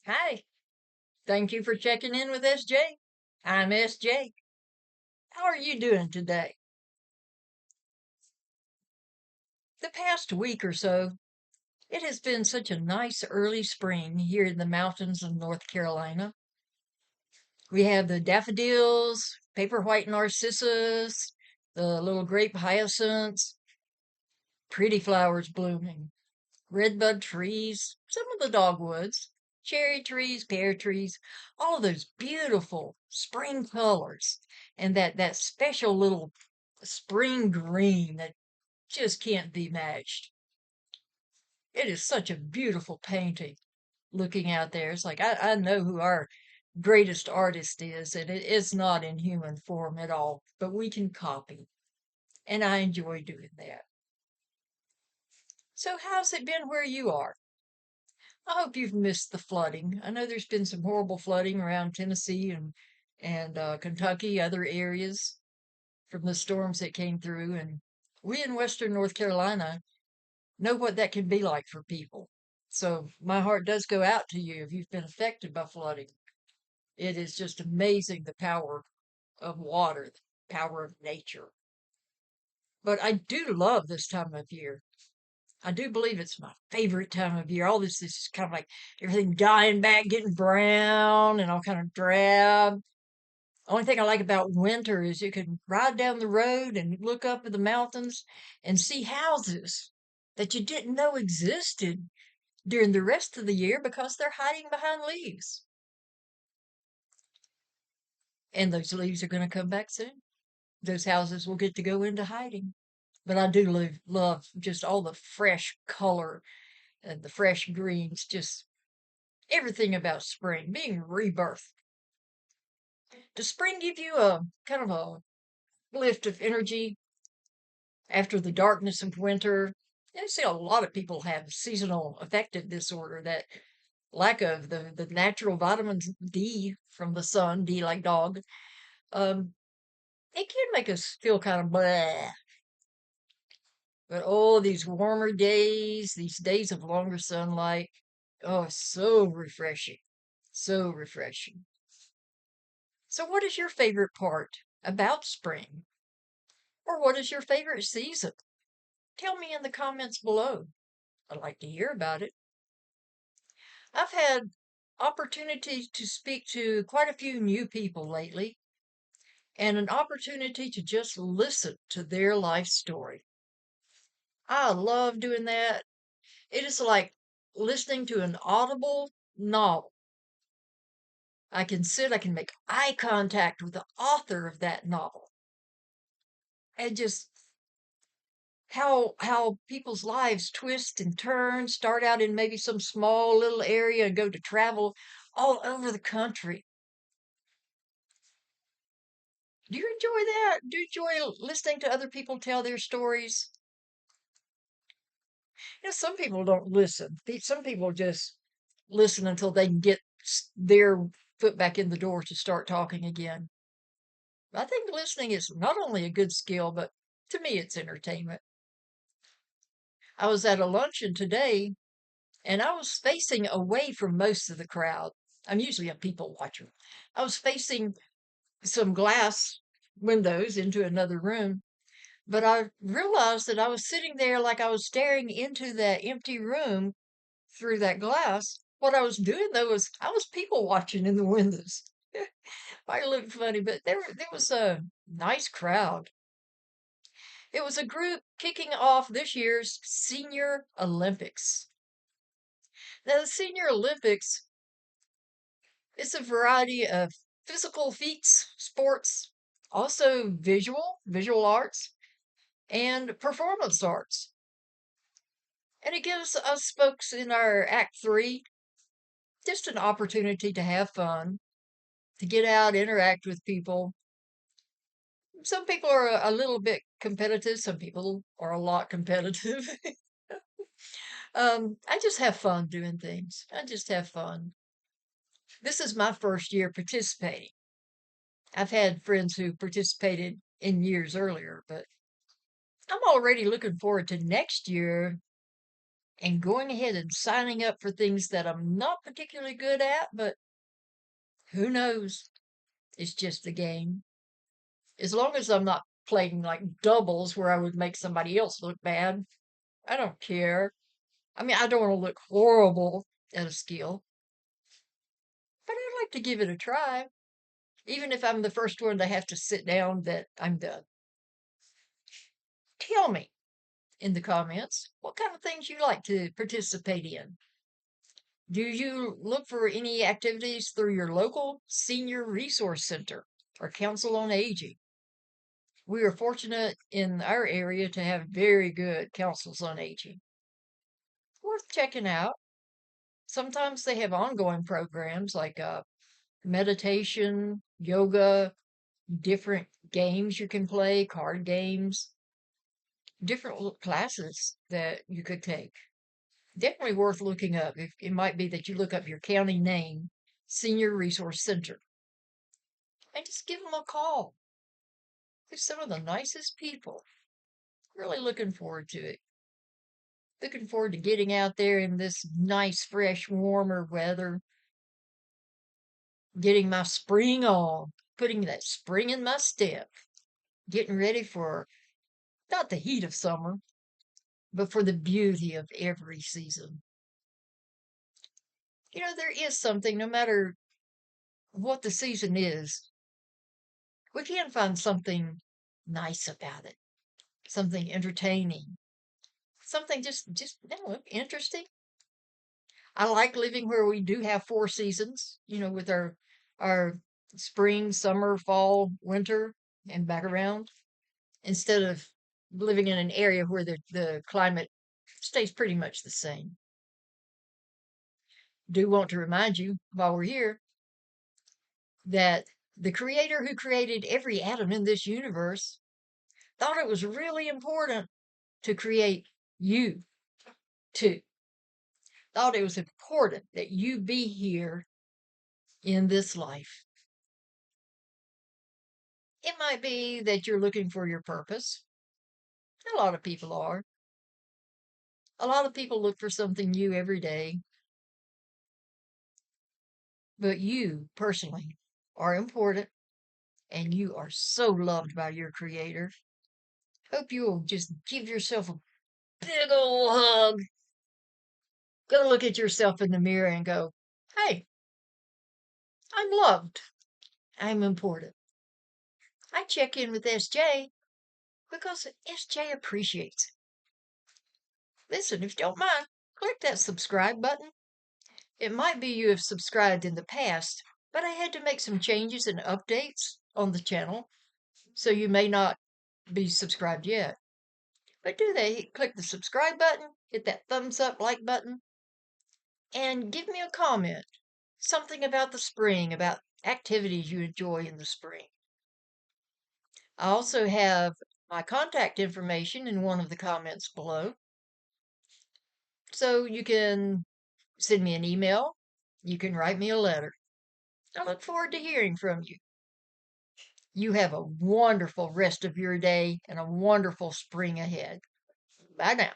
Hi, thank you for checking in with SJ. I'm SJ. How are you doing today? The past week or so, it has been such a nice early spring here in the mountains of North Carolina. We have the daffodils, paper white narcissus, the little grape hyacinths, pretty flowers blooming, redbud trees, some of the dogwoods, cherry trees, pear trees, all of those beautiful spring colors, and that special little spring green that just can't be matched. It is such a beautiful painting looking out there. It's like I know who our greatest artist is, and it is not in human form at all, but we can copy. And I enjoy doing that. So, how's it been where you are? I hope you've missed the flooding. I know there's been some horrible flooding around Tennessee and Kentucky, other areas from the storms that came through, and we in Western North Carolina know what that can be like for people. So my heart does go out to you if you've been affected by flooding. It is just amazing the power of water, the power of nature. But I do love this time of year. I do believe it's my favorite time of year. All this is kind of like everything dying back, getting brown and all kind of drab. Only thing I like about winter is you can ride down the road and look up at the mountains and see houses that you didn't know existed during the rest of the year because they're hiding behind leaves. And those leaves are going to come back soon. Those houses will get to go into hiding. But I do love just all the fresh color and the fresh greens, just everything about spring being rebirth. Does spring give you a kind of a lift of energy after the darkness of winter? I see a lot of people have seasonal affective disorder, that lack of the natural vitamin D from the sun, D like dog. Um, it can make us feel kind of blah. But oh, these warmer days, these days of longer sunlight, oh, so refreshing. So refreshing. So, what is your favorite part about spring? Or what is your favorite season? Tell me in the comments below. I'd like to hear about it. I've had opportunity to speak to quite a few new people lately, and an opportunity to just listen to their life story. I love doing that. It is like listening to an audible novel. I can make eye contact with the author of that novel. And just how people's lives twist and turn, start out in maybe some small little area and go to travel all over the country. Do you enjoy that? Do you enjoy listening to other people tell their stories? Some people don't listen. Some people just listen until they can get their foot back in the door to start talking again. I think listening is not only a good skill, but to me, it's entertainment. I was at a luncheon today and I was facing away from most of the crowd. I'm usually a people watcher. I was facing some glass windows into another room, but I realized that I was sitting there like I was staring into that empty room through that glass. What I was doing though was I was people watching in the windows. Might look funny, but there was a nice crowd. It was a group kicking off this year's Senior Olympics. Now, the Senior Olympics is a variety of physical feats, sports, also visual arts, and performance arts. And it gives us folks in our Act 3 just an opportunity to have fun, to get out, interact with people. Some people are a little bit competitive, some people are a lot competitive. I just have fun doing things. I just have fun. This is my first year participating. I've had friends who participated in years earlier, but I'm already looking forward to next year and going ahead and signing up for things that I'm not particularly good at, but who knows? It's just a game. As long as I'm not playing like doubles where I would make somebody else look bad, I don't care. I mean, I don't want to look horrible at a skill, but I'd like to give it a try, even if I'm the first one to have to sit down that I'm done. Tell me in the comments what kind of things you like to participate in. Do you look for any activities through your local senior resource center or council on aging? We are fortunate in our area to have very good councils on aging. Worth checking out. Sometimes they have ongoing programs like meditation, yoga, different games you can play, card games, different classes that you could take. Definitely worth looking up. If it might be that you look up your county name, Senior Resource Center, and just give them a call. They're some of the nicest people. Really looking forward to it. Looking forward to getting out there in this nice, fresh, warmer weather, getting my spring on, putting that spring in my step, getting ready for not the heat of summer, but for the beauty of every season. You know, there is something, no matter what the season is, we can find something nice about it, something entertaining, something just interesting. I like living where we do have four seasons, with our spring, summer, fall, winter, and back around, instead of living in an area where the climate stays pretty much the same. Do want to remind you while we're here that the creator who created every atom in this universe thought it was really important to create you too. Thought it was important that you be here in this life. It might be that you're looking for your purpose. A lot of people are. A lot of people look for something new every day. But you personally are important and you are so loved by your creator. Hope you'll just give yourself a big old hug. Go look at yourself in the mirror and go, hey, I'm loved. I'm important. I check in with SJ because SJ appreciates it. Listen, if you don't mind, click that subscribe button. It might be you have subscribed in the past, but I had to make some changes and updates on the channel, so you may not be subscribed yet. But do that, click the subscribe button, hit that thumbs up like button, and give me a comment. Something about the spring, about activities you enjoy in the spring. I also have my contact information in one of the comments below. So you can send me an email. You can write me a letter. I look forward to hearing from you. You have a wonderful rest of your day and a wonderful spring ahead. Bye now.